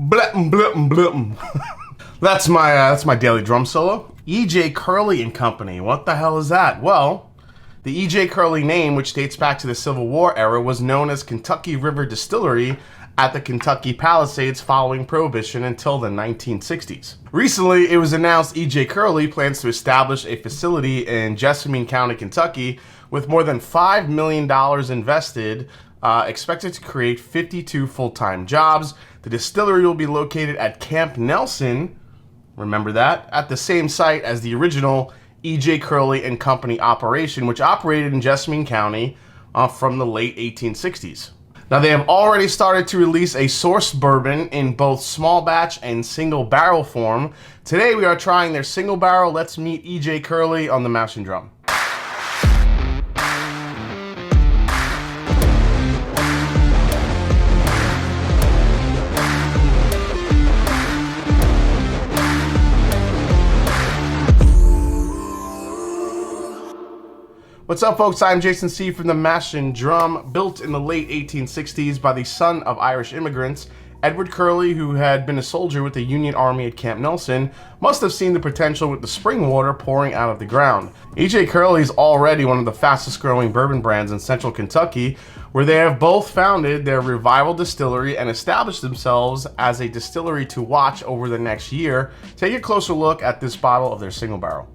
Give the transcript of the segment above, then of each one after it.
Blum, blum, blum. That's my daily drum solo. E.J. Curley and Company. What the hell is that? Well, the E.J. Curley name, which dates back to the Civil War era, was known as Kentucky River Distillery at the Kentucky Palisades following Prohibition until the 1960s. Recently, it was announced E.J. Curley plans to establish a facility in Jessamine County, Kentucky, with more than $5 million invested, expected to create 52 full-time jobs. The distillery will be located at Camp Nelson, remember that, at the same site as the original E.J. Curley and Company operation, which operated in Jessamine County from the late 1860s. Now, they have already started to release a sourced bourbon in both small batch and single barrel form. Today, we are trying their single barrel. Let's meet E.J. Curley on the Mash and Drum. What's up, folks? I'm Jason C. from the Mash and Drum. Built in the late 1860s by the son of Irish immigrants, Edward Curley, who had been a soldier with the Union Army at Camp Nelson, must have seen the potential with the spring water pouring out of the ground. E.J. Curley is already one of the fastest growing bourbon brands in central Kentucky, where they have both founded their Revival Distillery and established themselves as a distillery to watch over the next year. Take a closer look at this bottle of their single barrel.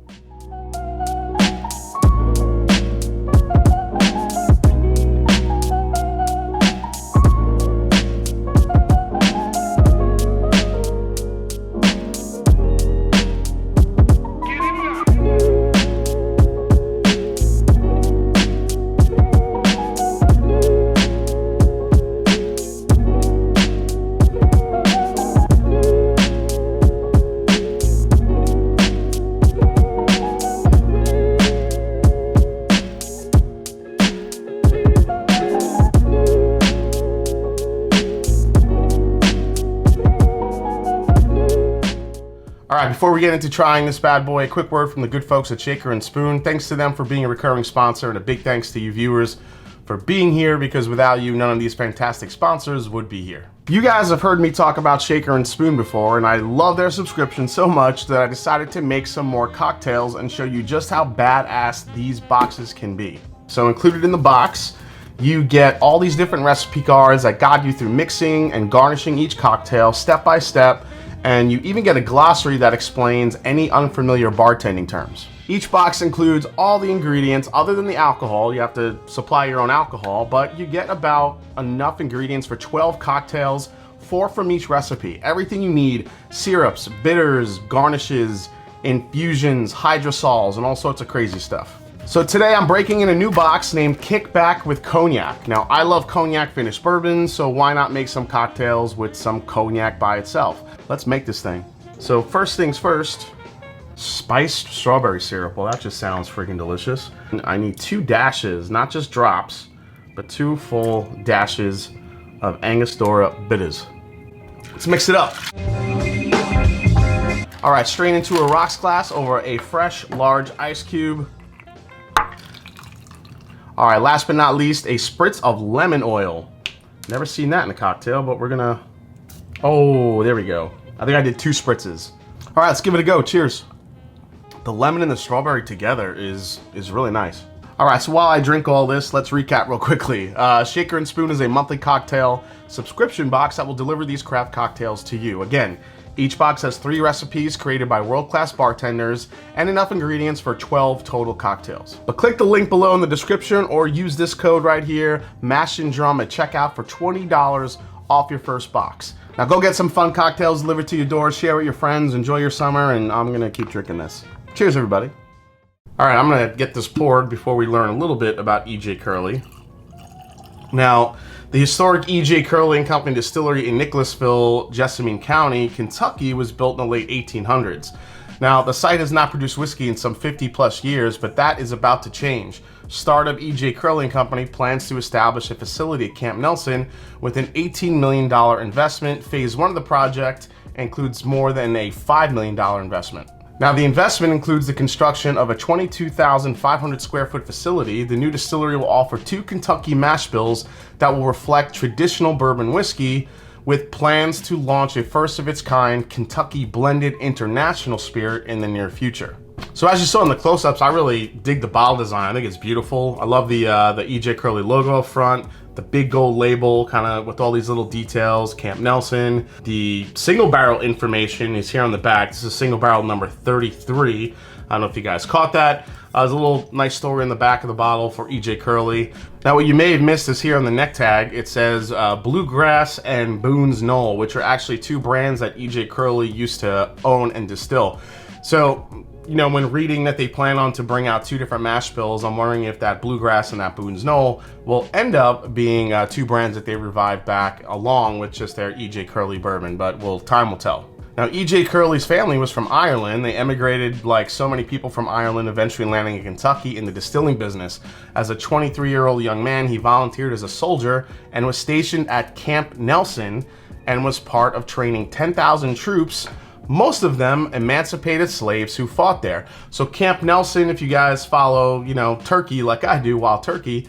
Alright, before we get into trying this bad boy, a quick word from the good folks at Shaker and Spoon. Thanks to them for being a recurring sponsor, and a big thanks to you viewers for being here, because without you, none of these fantastic sponsors would be here. You guys have heard me talk about Shaker and Spoon before, and I love their subscription so much that I decided to make some more cocktails and show you just how badass these boxes can be. So included in the box, you get all these different recipe cards that guide you through mixing and garnishing each cocktail step by step, and you even get a glossary that explains any unfamiliar bartending terms. Each box includes all the ingredients other than the alcohol. You have to supply your own alcohol, but you get about enough ingredients for 12 cocktails, 4 from each recipe. Everything you need: syrups, bitters, garnishes, infusions, hydrosols, and all sorts of crazy stuff. So today I'm breaking in a new box named Kickback with Cognac. Now, I love cognac finished bourbon, so why not make some cocktails with some cognac by itself? Let's make this thing. So first things first, spiced strawberry syrup. Well, that just sounds freaking delicious. I need 2 dashes, not just drops, but 2 full dashes of Angostura bitters. Let's mix it up. All right, strain into a rocks glass over a fresh, large ice cube. All right, last but not least, a spritz of lemon oil. Never seen that in a cocktail, but we're gonna, oh, there we go. I think I did 2 spritzes. All right, let's give it a go. Cheers. The lemon and the strawberry together is really nice. All right, so while I drink all this, let's recap real quickly. Shaker and Spoon is a monthly cocktail subscription box that will deliver these craft cocktails to you. Again, each box has 3 recipes created by world-class bartenders and enough ingredients for 12 total cocktails. But click the link below in the description or use this code right here, Mash and Drum, at checkout for $20 off your first box. Now go get some fun cocktails delivered to your door, share with your friends, enjoy your summer, and I'm gonna keep drinking this. Cheers, everybody. All right, I'm gonna get this poured before we learn a little bit about E.J. Curley. Now, the historic E.J. Curley and Company distillery in Nicholasville, Jessamine County, Kentucky was built in the late 1800s. Now, the site has not produced whiskey in some 50 plus years, but that is about to change. Startup E.J. Curley and Company plans to establish a facility at Camp Nelson with an $18 million investment. Phase 1 of the project includes more than a $5 million investment. Now, the investment includes the construction of a 22,500 square foot facility. The new distillery will offer 2 Kentucky mash bills that will reflect traditional bourbon whiskey, with plans to launch a first-of-its-kind Kentucky blended international spirit in the near future. So as you saw in the close-ups, I really dig the bottle design. I think it's beautiful. I love the EJ Curley logo up front, the big gold label, kind of with all these little details, Camp Nelson. The single barrel information is here on the back. This is single barrel number 33. I don't know if you guys caught that. There's a little nice story in the back of the bottle for EJ Curley. Now what you may have missed is here on the neck tag, it says Bluegrass and Boone's Knoll, which are actually two brands that EJ Curley used to own and distill. So, you know, when reading that they plan on to bring out two different mash bills, I'm wondering if that Bluegrass and that Boone's Knoll will end up being two brands that they revive back along with just their EJ Curley bourbon, but time will tell. Now, EJ Curley's family was from Ireland. They emigrated like so many people from Ireland, eventually landing in Kentucky in the distilling business. As a 23-year-old young man, he volunteered as a soldier and was stationed at Camp Nelson and was part of training 10,000 troops, most of them emancipated slaves who fought there. So Camp Nelson, if you guys follow, you know, Turkey like I do, Wild Turkey,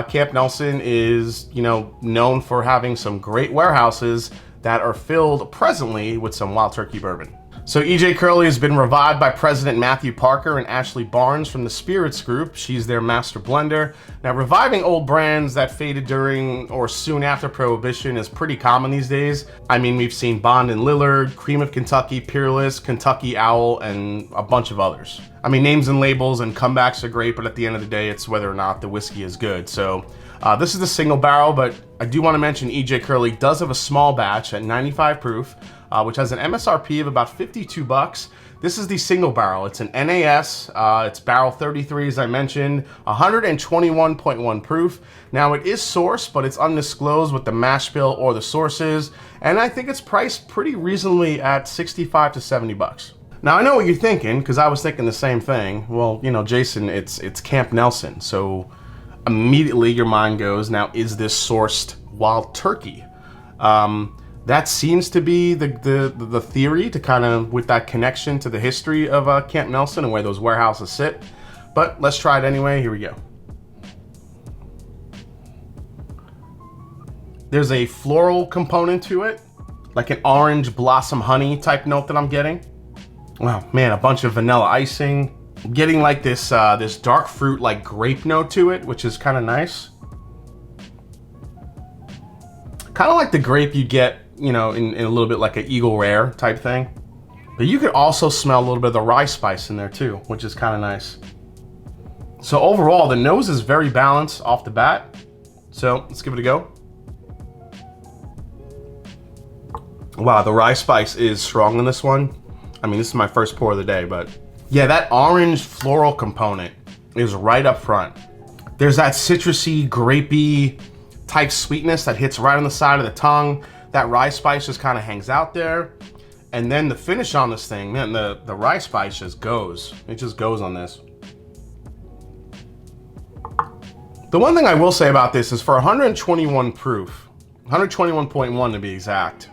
Camp Nelson is, you know, known for having some great warehouses that are filled presently with some Wild Turkey bourbon. So EJ Curley has been revived by President Matthew Parker and Ashley Barnes from the Spirits Group. She's their master blender. Now, reviving old brands that faded during or soon after Prohibition is pretty common these days. I mean, we've seen Bond and Lillard, Cream of Kentucky, Peerless, Kentucky Owl, and a bunch of others. I mean, names and labels and comebacks are great, but at the end of the day, it's whether or not the whiskey is good. So this is the single barrel, but I do want to mention EJ Curley does have a small batch at 95 proof, which has an MSRP of about 52 bucks. This is the single barrel. It's an NAS. It's barrel 33, as I mentioned, 121.1 proof. Now, it is sourced, but it's undisclosed what the mash bill or the source is, and I think it's priced pretty reasonably at 65 to 70 bucks. Now, I know what you're thinking, because I was thinking the same thing. Well, you know, Jason, it's Camp Nelson, so immediately your mind goes, now, is this sourced Wild Turkey? That seems to be the theory to kind of, with that connection to the history of Camp Nelson and where those warehouses sit. But let's try it anyway. Here we go. There's a floral component to it, like an orange blossom honey type note that I'm getting. Wow, man, a bunch of vanilla icing. I'm getting like this this dark fruit like grape note to it, which is kind of nice. Kind of like the grape you get, you know, in a little bit like an Eagle Rare type thing. But you could also smell a little bit of the rye spice in there too, which is kind of nice. So overall, the nose is very balanced off the bat. So let's give it a go. Wow, the rye spice is strong in this one. I mean, this is my first pour of the day, but yeah, that orange floral component is right up front. There's that citrusy, grapey type sweetness that hits right on the side of the tongue. That rye spice just kind of hangs out there. And then the finish on this thing, man, the rye spice just goes. It just goes on this. The one thing I will say about this is for 121 proof, 121.1 to be exact,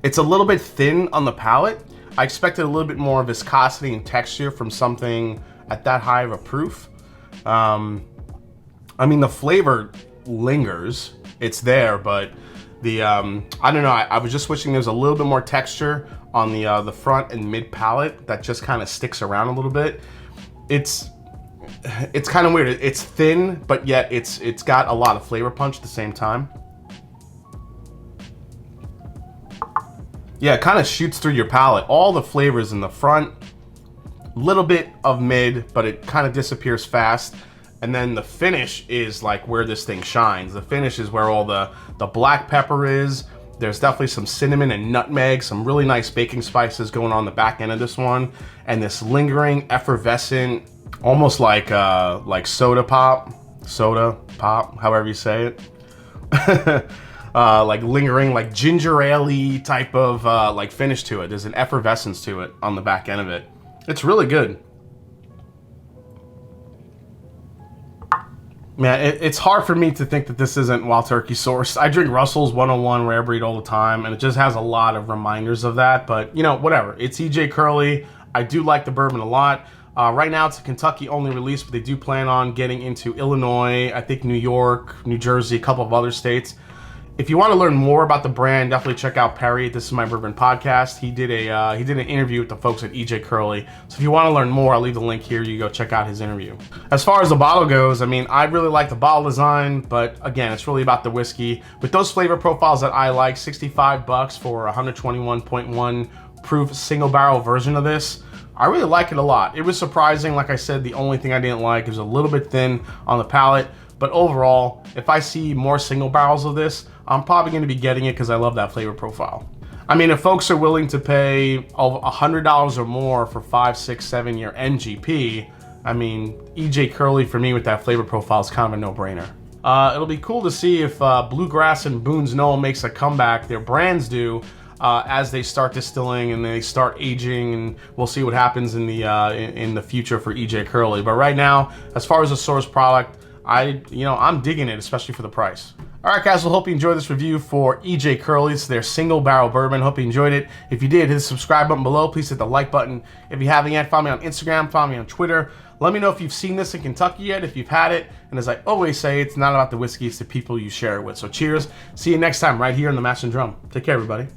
it's a little bit thin on the palate. I expected a little bit more viscosity and texture from something at that high of a proof. I mean, the flavor lingers, it's there, but the I don't know, I was just wishing there was a little bit more texture on the front and mid palate that just kind of sticks around a little bit. It's kind of weird. It's thin, but yet it's got a lot of flavor punch at the same time. Yeah, it kind of shoots through your palate. All the flavors in the front, little bit of mid, but it kind of disappears fast. And then the finish is like where this thing shines. The finish is where all the black pepper is. There's definitely some cinnamon and nutmeg, some really nice baking spices going on the back end of this one. And this lingering, effervescent, almost like soda pop, however you say it. Like lingering, like ginger ale-y type of like finish to it. There's an effervescence to it on the back end of it. It's really good. Man, it's hard for me to think that this isn't Wild Turkey sourced. I drink Russell's 101 Rare Breed all the time, and it just has a lot of reminders of that. But, you know, whatever. It's EJ Curley. I do like the bourbon a lot. Right now, it's a Kentucky-only release, but they do plan on getting into Illinois, I think New York, New Jersey, a couple of other states. If you want to learn more about the brand, definitely check out Perry. This is My Bourbon Podcast. He did an interview with the folks at EJ Curley. So if you want to learn more, I'll leave the link here. You go check out his interview. As far as the bottle goes, I mean, I really like the bottle design, but again, it's really about the whiskey. With those flavor profiles that I like, $65 for a 121.1 proof single barrel version of this, I really like it a lot. It was surprising. Like I said, the only thing I didn't like is a little bit thin on the palate. But overall, if I see more single barrels of this, I'm probably going to be getting it because I love that flavor profile. I mean, if folks are willing to pay $100 or more for 5, 6, 7 year NGP, I mean, EJ Curley for me with that flavor profile is kind of a no-brainer. It'll be cool to see if Bluegrass and Boone's Knoll makes a comeback. Their brands do as they start distilling and they start aging, and we'll see what happens in the future for EJ Curley. But right now, as far as a source product, I'm digging it, especially for the price. All right, guys, well, hope you enjoyed this review for EJ Curley. It's their single barrel bourbon. Hope you enjoyed it. If you did, hit the subscribe button below. Please hit the like button. If you haven't yet, follow me on Instagram, follow me on Twitter. Let me know if you've seen this in Kentucky yet, if you've had it. And as I always say, it's not about the whiskey, it's the people you share it with. So cheers. See you next time right here in the Mash and Drum. Take care, everybody.